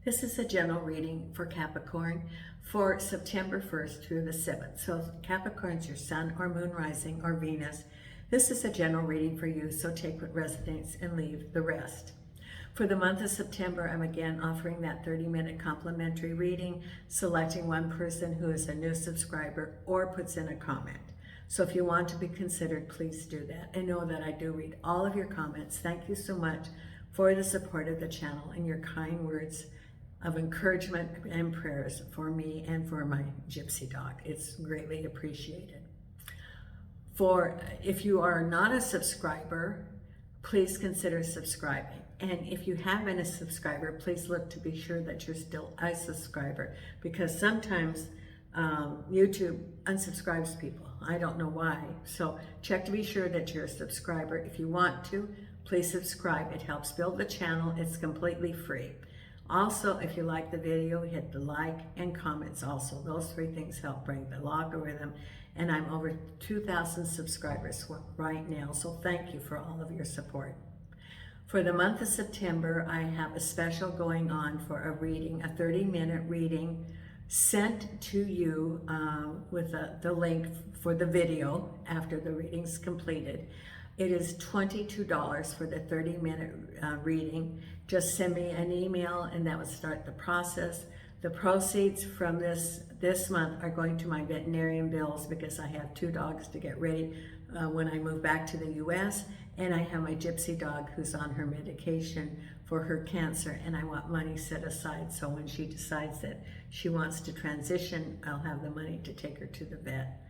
This is a general reading for Capricorn for September 1st through the 7th. So Capricorn's your sun or moon rising or Venus. This is a general reading for you, so take what resonates and leave the rest. For the month of September, I'm again offering that 30-minute complimentary reading, selecting one person who is a new subscriber or puts in a comment. So if you want to be considered, please do that. And know that I do read all of your comments. Thank you so much for the support of the channel and your kind words of encouragement and prayers for me and for my gypsy dog. It's greatly appreciated. If you are not a subscriber, please consider subscribing. And if you have been a subscriber, please look to be sure that you're still a subscriber, because sometimes YouTube unsubscribes people. I don't know why. So check to be sure that you're a subscriber. If you want to, please subscribe. It helps build the channel. It's completely free. Also, if you like the video, hit the like and comments also. Those three things help bring the algorithm. And I'm over 2,000 subscribers right now. So thank you for all of your support. For the month of September, I have a special going on for a reading, a 30-minute reading sent to you with the link for the video after the reading's completed. It is $22 for the 30-minute reading. Just send me an email and that will start the process. The proceeds from this month are going to my veterinarian bills, because I have 2 dogs to get ready when I move back to the US, and I have my gypsy dog who's on her medication for her cancer, and I want money set aside so when she decides that she wants to transition, I'll have the money to take her to the vet.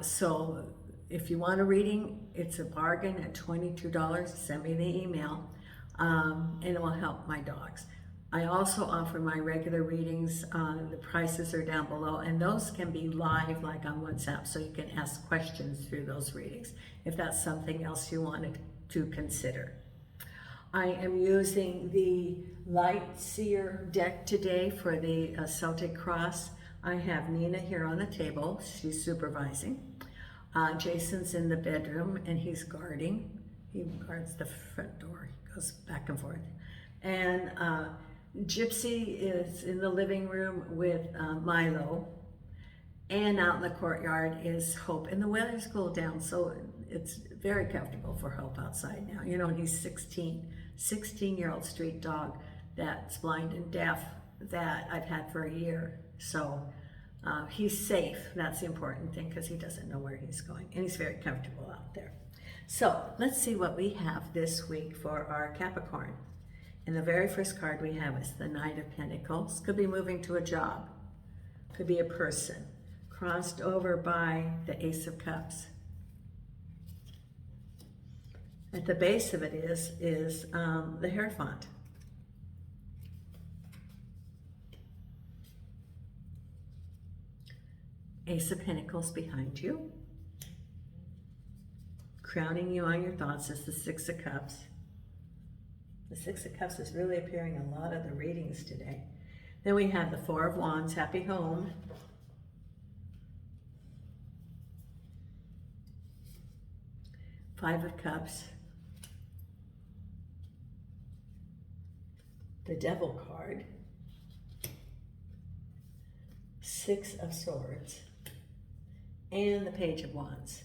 So if you want a reading, it's a bargain at $22. Send me the email and it will help my dogs. I also offer my regular readings. The prices are down below, and those can be live, like on WhatsApp, so you can ask questions through those readings if that's something else you wanted to consider. I am using the Light Seer deck today for the Celtic Cross. I have Nina here on the table. She's supervising. Jason's in the bedroom and he's guarding. He guards the front door. He goes back and forth. And Gypsy is in the living room with Milo. And out in the courtyard is Hope. And the weather's cooled down, so it's very comfortable for Hope outside now. You know, and he's 16-year-old street dog that's blind and deaf that I've had for a year. So he's safe. That's the important thing, because he doesn't know where he's going. And he's very comfortable out there. So let's see what we have this week for our Capricorn. And the very first card we have is the Knight of Pentacles. Could be moving to a job. Could be a person. Crossed over by the Ace of Cups. At the base of it is the Hierophant. Ace of Pentacles behind you. Crowning you on your thoughts is the Six of Cups. The Six of Cups is really appearing in a lot of the readings today. Then we have the Four of Wands, happy home. Five of Cups. The Devil card. Six of Swords. And the Page of Wands.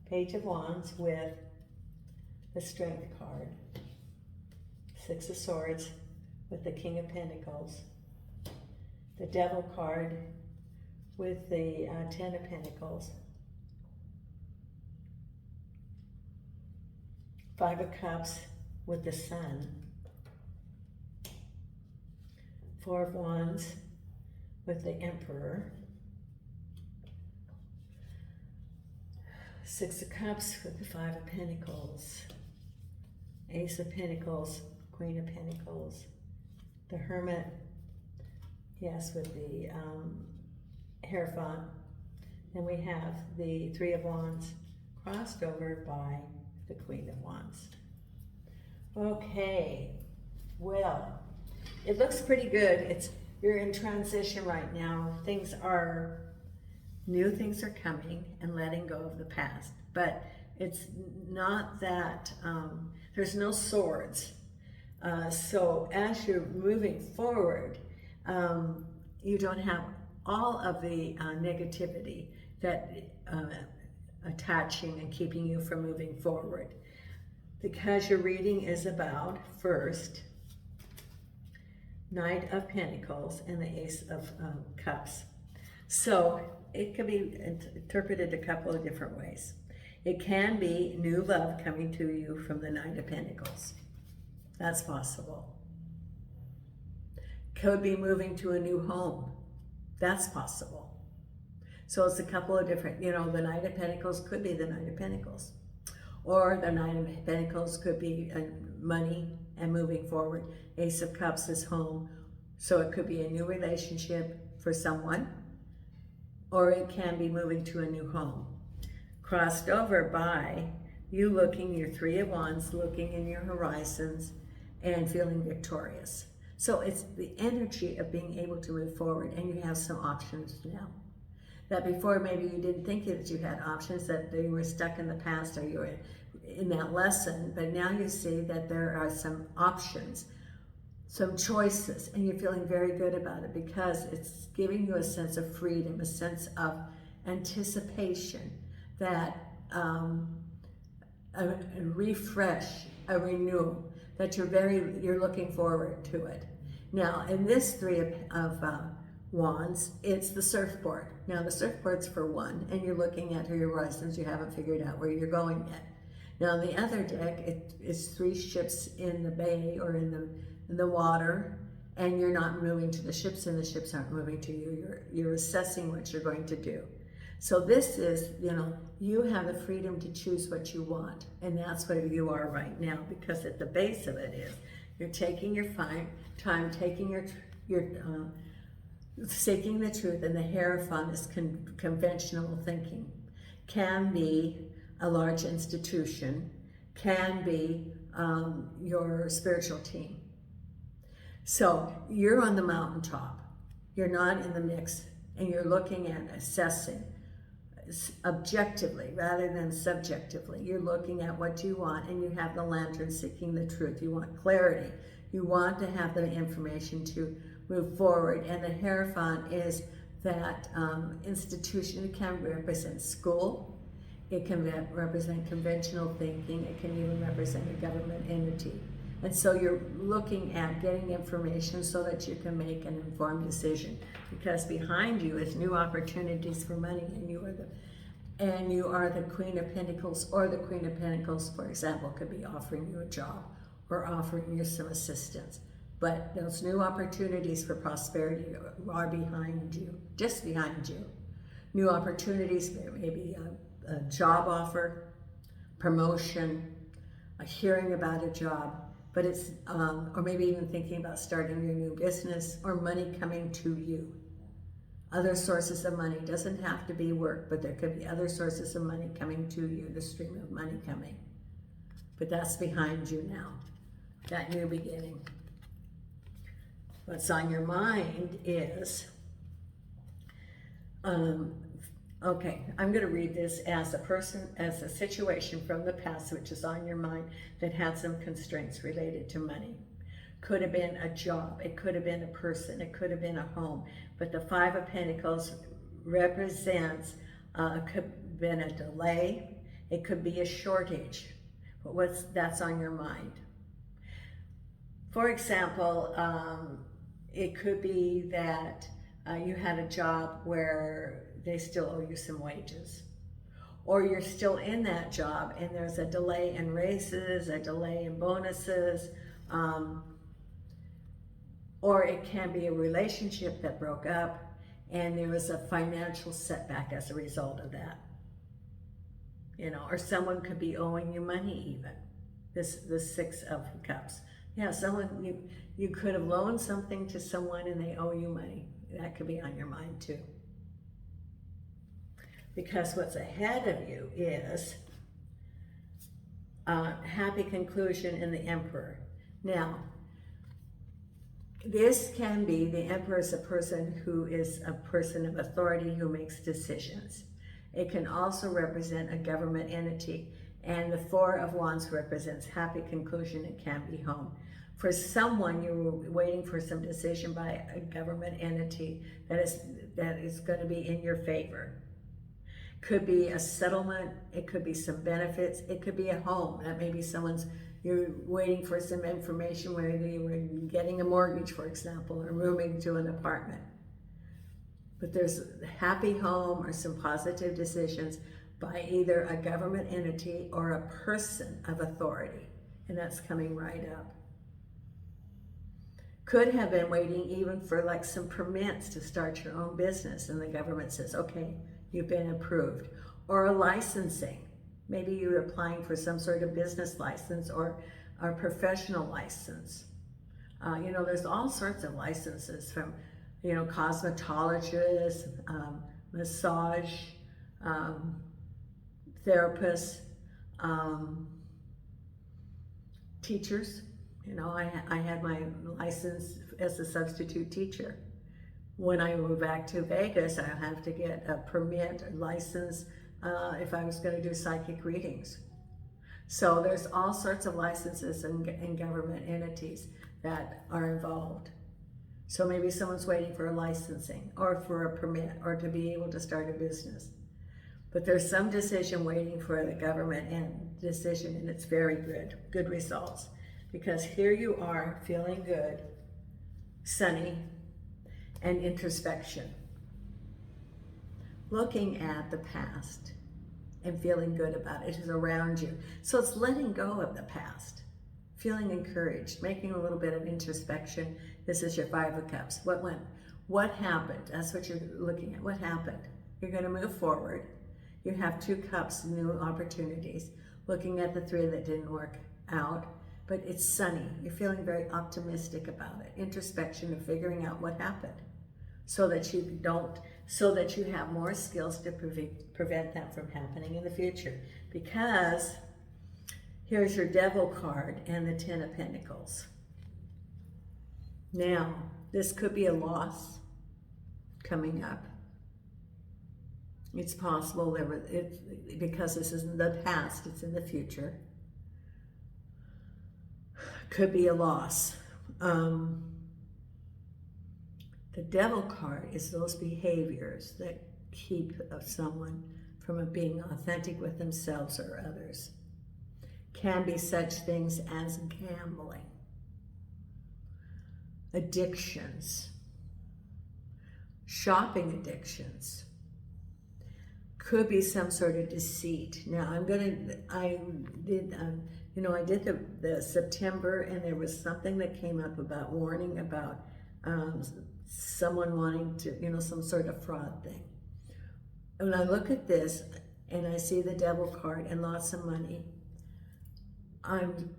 Page of Wands with the Strength card. Six of Swords with the King of Pentacles. The Devil card with the Ten of Pentacles. Five of Cups with the Sun. Four of Wands with the Emperor. Six of Cups with the Five of Pentacles. Ace of Pentacles, Queen of Pentacles. The Hermit, yes, with the Hierophant. Then we have the Three of Wands crossed over by the Queen of Wands. Okay, well, it looks pretty good. You're in transition right now. New things are coming and letting go of the past. But it's not that, there's no swords. So as you're moving forward, you don't have all of the negativity that attaching and keeping you from moving forward. Because your reading is about, first, Knight of Pentacles and the Ace of Cups. So it can be interpreted a couple of different ways. It can be new love coming to you from the Knight of Pentacles. That's possible. Could be moving to a new home. That's possible. So it's a couple of different, the Knight of Pentacles could be the Knight of Pentacles. Or the Knight of Pentacles could be money and moving forward. Ace of Cups is home. So it could be a new relationship for someone, or it can be moving to a new home. Crossed over by you looking, your Three of Wands, looking in your horizons and feeling victorious. So it's the energy of being able to move forward, and you have some options now. That before maybe you didn't think that you had options, that you were stuck in the past or you were in that lesson, but now you see that there are some options, some choices, and you're feeling very good about it because it's giving you a sense of freedom, a sense of anticipation, that a refresh, a renewal, that you're looking forward to it. Now, in this Three of Wands, it's the surfboard. Now, the surfboard's for one, and you're looking at your horizons. You haven't figured out where you're going yet. Now, on the other deck, it's three ships in the bay or in the water, and you're not moving to the ships, and the ships aren't moving to you. You're assessing what you're going to do. So this is, you have the freedom to choose what you want, and that's where you are right now, because at the base of it is, you're taking your time, taking your seeking the truth, and the Hierophant is conventional thinking. Can be a large institution, can be your spiritual team. So you're on the mountaintop, you're not in the mix, and you're looking at assessing objectively rather than subjectively. You're looking at what you want, and you have the lantern seeking the truth. You want clarity. You want to have the information to move forward, and the Hierophant is that institution. It can represent school, it can represent conventional thinking, it can even represent a government entity. And so you're looking at getting information so that you can make an informed decision, because behind you is new opportunities for money, and you are the Queen of Pentacles, or the Queen of Pentacles, for example, could be offering you a job or offering you some assistance. But those new opportunities for prosperity are behind you, just behind you. New opportunities, maybe a job offer, promotion, a hearing about a job, but it's, or maybe even thinking about starting your new business, or money coming to you. Other sources of money, doesn't have to be work, but there could be other sources of money coming to you, the stream of money coming. But that's behind you now, that new beginning. What's on your mind is, okay, I'm going to read this as a situation from the past, which is on your mind, that had some constraints related to money. Could have been a job, it could have been a person, it could have been a home, but the Five of Pentacles represents, could have been a delay, it could be a shortage, but that's on your mind. For example, it could be that you had a job where they still owe you some wages, or you're still in that job and there's a delay in raises, a delay in bonuses, or it can be a relationship that broke up and there was a financial setback as a result of that. Or someone could be owing you money even. The Six of Cups. Yeah, someone, you could have loaned something to someone and they owe you money. That could be on your mind too. Because what's ahead of you is happy conclusion in the Emperor. Now, this can be, the Emperor is a person who is a person of authority who makes decisions. It can also represent a government entity, and the Four of Wands represents happy conclusion. It can be home. For someone, you're waiting for some decision by a government entity that is going to be in your favor. Could be a settlement, it could be some benefits, it could be a home. That may be you're waiting for some information, whether you were getting a mortgage, for example, or moving to an apartment. But there's a happy home or some positive decisions by either a government entity or a person of authority. And that's coming right up. Could have been waiting even for like some permits to start your own business, and the government says, okay, you've been approved. Or a licensing. Maybe you're applying for some sort of business license or a professional license. There's all sorts of licenses from, cosmetologists, massage therapists, teachers. I had my license as a substitute teacher. When I moved back to Vegas, I have to get a permit, a license, if I was going to do psychic readings. So there's all sorts of licenses and government entities that are involved. So maybe someone's waiting for a licensing or for a permit or to be able to start a business. But there's some decision waiting for the government and decision, and it's very good results. Because here you are feeling good, sunny, and introspection. Looking at the past and feeling good about it is around you. So it's letting go of the past, feeling encouraged, making a little bit of introspection. This is your Five of Cups. What happened? That's what you're looking at. What happened? You're going to move forward. You have 2 cups, new opportunities. Looking at the 3 that didn't work out. But it's sunny. You're feeling very optimistic about it. Introspection of figuring out what happened, so that you have more skills to prevent that from happening in the future. Because here's your Devil card and the 10 of Pentacles. Now, this could be a loss coming up. It's possible because this isn't the past, it's in the future. Could be a loss. The Devil card is those behaviors that keep someone from being authentic with themselves or others. Can be such things as gambling, addictions, shopping addictions. Could be some sort of deceit. Now I did the September, and there was something that came up about warning about someone wanting to, some sort of fraud thing. When I look at this and I see the Devil card and lots of money, I'm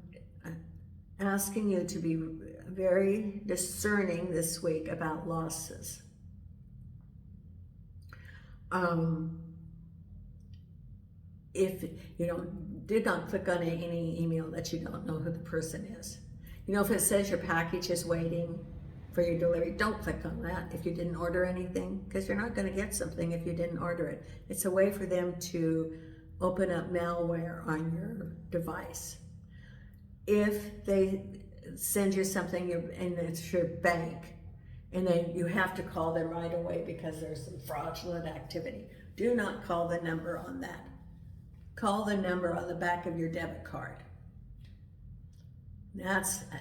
asking you to be very discerning this week about losses. If do not click on any email that you don't know who the person is. If it says your package is waiting for your delivery, don't click on that if you didn't order anything, because you're not going to get something if you didn't order it. It's a way for them to open up malware on your device. If they send you something and it's your bank, and then you have to call them right away because there's some fraudulent activity, do not call the number on that. Call the number on the back of your debit card.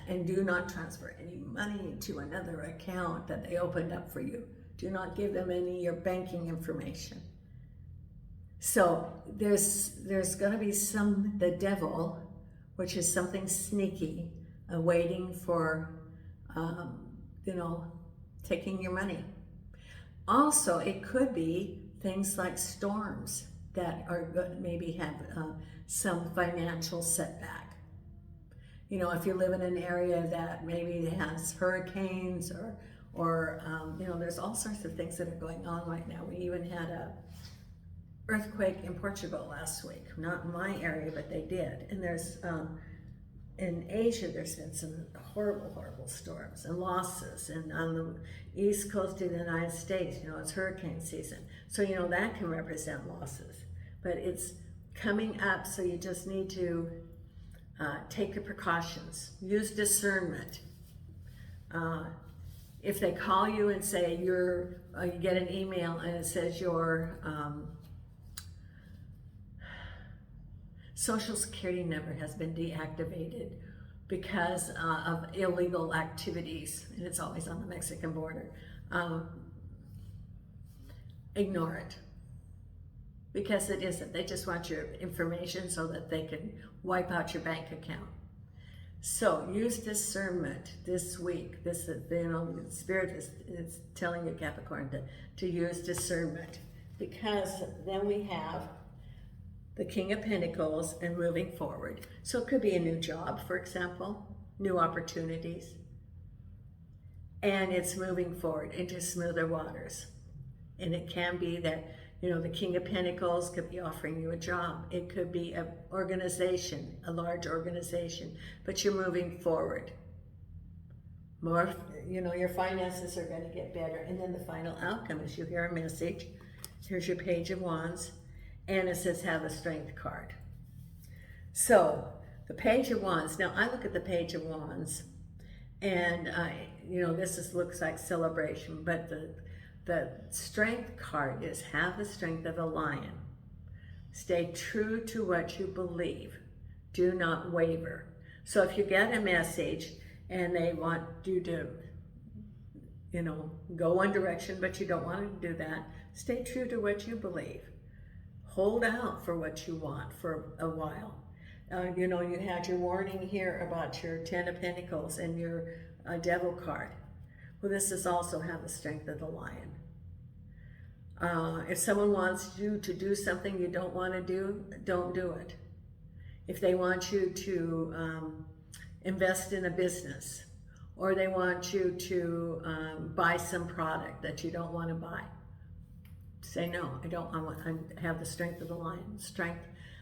And do not transfer any money to another account that they opened up for you. Do not give them any of your banking information. So there's going to be the devil, which is something sneaky, waiting for, taking your money. Also, it could be things like storms that are maybe have some financial setback. If you live in an area that maybe has hurricanes or there's all sorts of things that are going on right now. We even had a earthquake in Portugal last week. Not in my area, but they did. And there's in Asia, there's been some horrible, horrible storms and losses. And on the east coast of the United States, it's hurricane season. So, that can represent losses. But it's coming up, so you just need to Take the precautions. Use discernment. If they call you and say you get an email and it says your Social Security number has been deactivated because of illegal activities, and it's always on the Mexican border, ignore it. Because it isn't. They just want your information so that they can wipe out your bank account. So use discernment this week. This, the Spirit is telling you, Capricorn, to use discernment, because then we have the King of Pentacles and moving forward. So it could be a new job, for example, new opportunities, and it's moving forward into smoother waters. And it can be that, the King of Pentacles could be offering you a job. It could be an organization, a large organization, but you're moving forward. More, your finances are going to get better. And then the final outcome is you hear a message. Here's your Page of Wands, and it says have a Strength card. So the Page of Wands, now I look at the Page of Wands, and this looks like celebration, but the Strength card is have the strength of a lion. Stay true to what you believe. Do not waver. So if you get a message and they want you to, go one direction, but you don't want to do that, stay true to what you believe. Hold out for what you want for a while. You had your warning here about your Ten of Pentacles and your Devil card. Well, this is also have the strength of the lion. If someone wants you to do something you don't want to do, don't do it. If they want you to invest in a business, or they want you to buy some product that you don't want to buy, say no. I have the strength of the lion.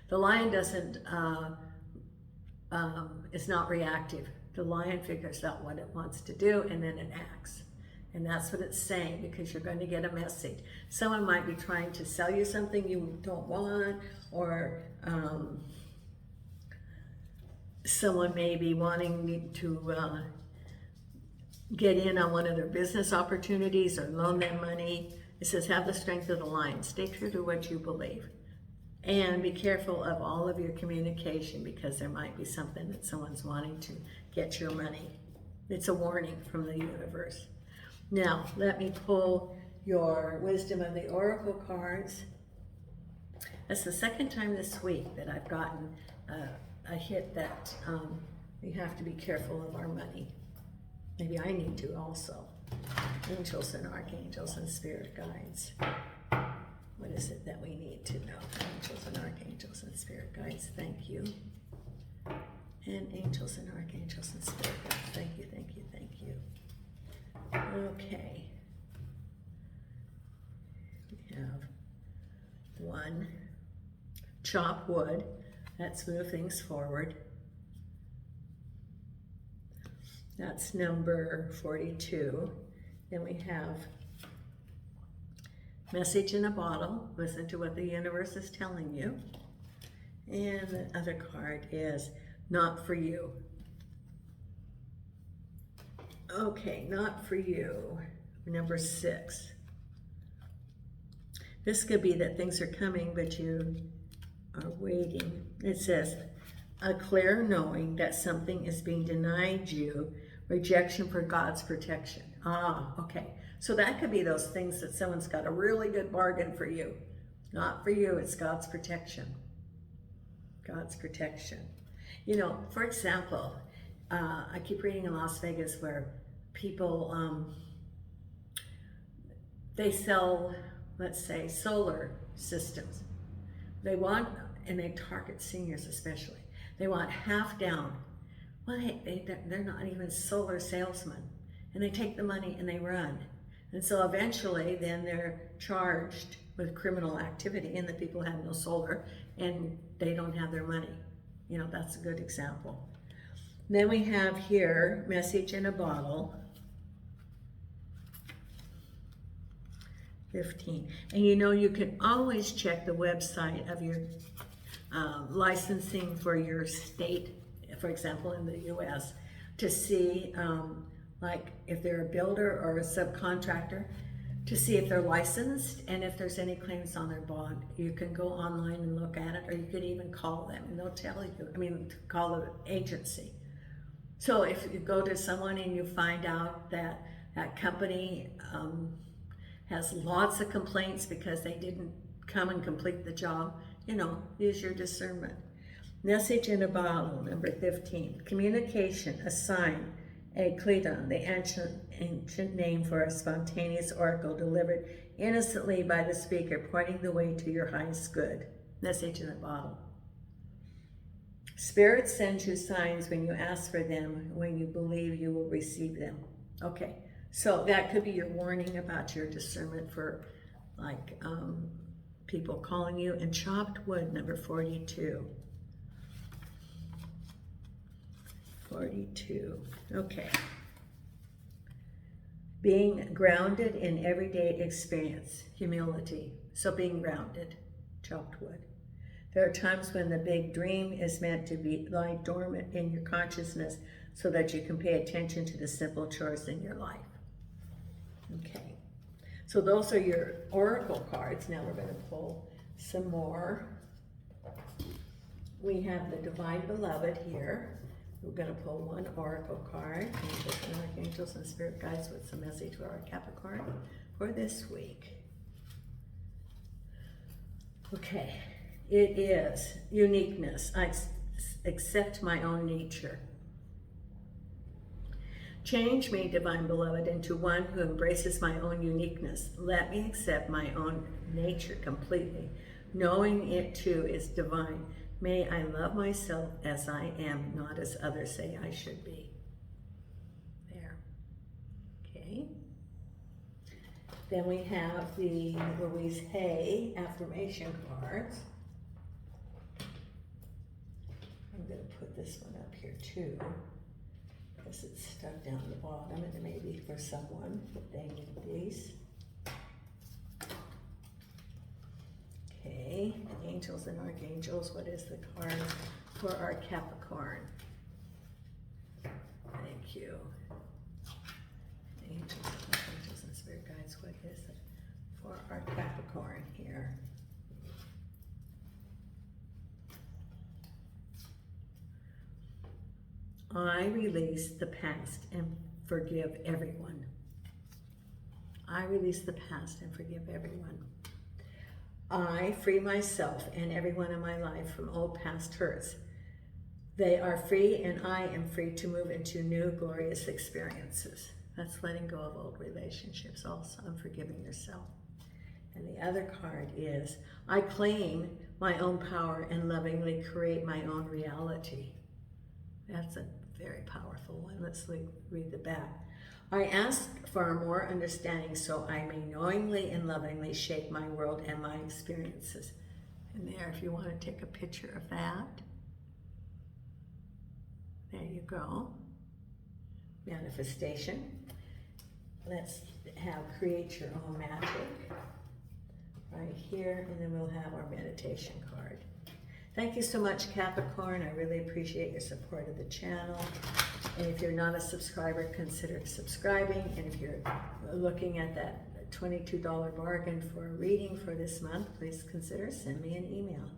The lion doesn't. It's not reactive. The lion figures out what it wants to do and then it acts. And that's what it's saying, because you're going to get a message. Someone might be trying to sell you something you don't want, or someone may be wanting to get in on one of their business opportunities or loan them money. It says have the strength of the lion. Stay true to what you believe. And be careful of all of your communication, because there might be something that someone's wanting to get your money. It's a warning from the universe. Now, let me pull your Wisdom of the Oracle cards. That's the second time this week that I've gotten a hit that we have to be careful of our money. Maybe I need to also. Angels and archangels and spirit guides. What is it that we need to know? Angels and archangels and spirit guides, thank you. And angels and archangels and spirit guides, thank you, thank you, thank you. Okay. We have 1, chop wood. Let's move things forward. That's number 42. Then we have message in a bottle. Listen to what the universe is telling you. And the other card is not for you. Okay, not for you. Number 6. This could be that things are coming, but you are waiting. It says, a clear knowing that something is being denied you, rejection for God's protection. Okay. So that could be those things that someone's got a really good bargain for you. Not for you, it's God's protection. God's protection. For example, I keep reading in Las Vegas where people, they sell, let's say, solar systems. They want, and they target seniors especially, they want half down. Well, they're not even solar salesmen. And they take the money and they run. And so eventually then they're charged with criminal activity, and the people have no solar and they don't have their money. That's a good example. Then we have here, message in a bottle. 15. And you can always check the website of your licensing for your state for example, in the U.S., to see, like, if they're a builder or a subcontractor, to see if they're licensed and if there's any claims on their bond. You can go online and look at it, or you could even call them and they'll tell you, call the agency. So if you go to someone and you find out that that company has lots of complaints because they didn't come and complete the job, use your discernment. Message in a bottle, number 15. Communication, a sign, a kleidon, the ancient name for a spontaneous oracle delivered innocently by the speaker, pointing the way to your highest good. Message in a bottle. Spirit sends you signs when you ask for them, when you believe you will receive them. Okay, so that could be your warning about your discernment for, like, people calling you. And chopped wood, number 42. 42. Okay. Being grounded in everyday experience, humility. So being grounded, chopped wood. There are times when the big dream is meant to lie dormant in your consciousness so that you can pay attention to the simple chores in your life. Okay. So those are your oracle cards. Now we're going to pull some more. We have the Divine Beloved here. We're going to pull one oracle card, angels and archangels and spirit guides with some message for our Capricorn for this week. Okay, it is uniqueness. I accept my own nature. Change me, Divine Beloved, into one who embraces my own uniqueness. Let me accept my own nature completely, knowing it too is divine. May I love myself as I am, not as others say I should be. There. Okay. Then we have the Louise Hay affirmation cards. I'm going to put this one up here too, because it's stuck down the bottom, and maybe for someone that they need these. Okay, angels and archangels, what is the card for our Capricorn? Thank you. Angels and archangels and spirit guides, what is it for our Capricorn here? I release the past and forgive everyone. I release the past and forgive everyone. I free myself and everyone in my life from old past hurts. They are free and I am free to move into new glorious experiences. That's letting go of old relationships also, and forgiving yourself. And the other card is, I claim my own power and lovingly create my own reality. That's a very powerful one. Let's read the back. I ask for more understanding so I may knowingly and lovingly shape my world and my experiences. And there, if you want to take a picture of that. There you go. Manifestation. Let's have create your own magic right here, and then we'll have our meditation card. Thank you so much, Capricorn. I really appreciate your support of the channel. And if you're not a subscriber, consider subscribing. And if you're looking at that $22 bargain for a reading for this month, please consider send me an email.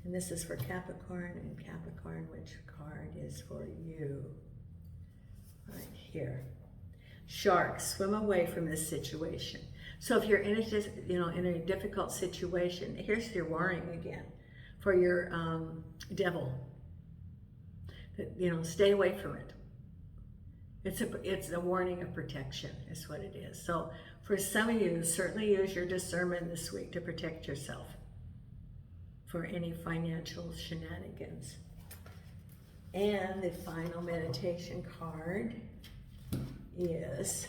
And this is for Capricorn, and Capricorn, which card is for you? Right here. Shark, swim away from this situation. So if you're in a difficult situation, here's your warning again for your devil. Stay away from it. It's a warning of protection, is what it is. So for some of you, certainly use your discernment this week to protect yourself for any financial shenanigans. And the final meditation card is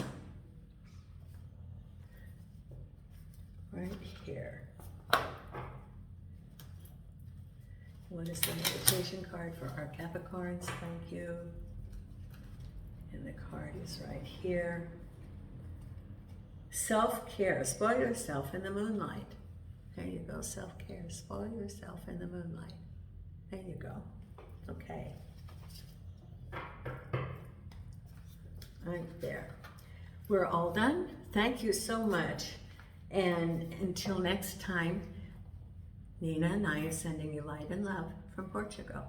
right here. What is the meditation card for our Capricorns? Thank you. And the card is right here. Self-care. Spoil yourself in the moonlight. There you go. Self-care. Spoil yourself in the moonlight. There you go. Okay. right there. We're all done. Thank you so much. And until next time, Nina and I are sending you light and love from Portugal.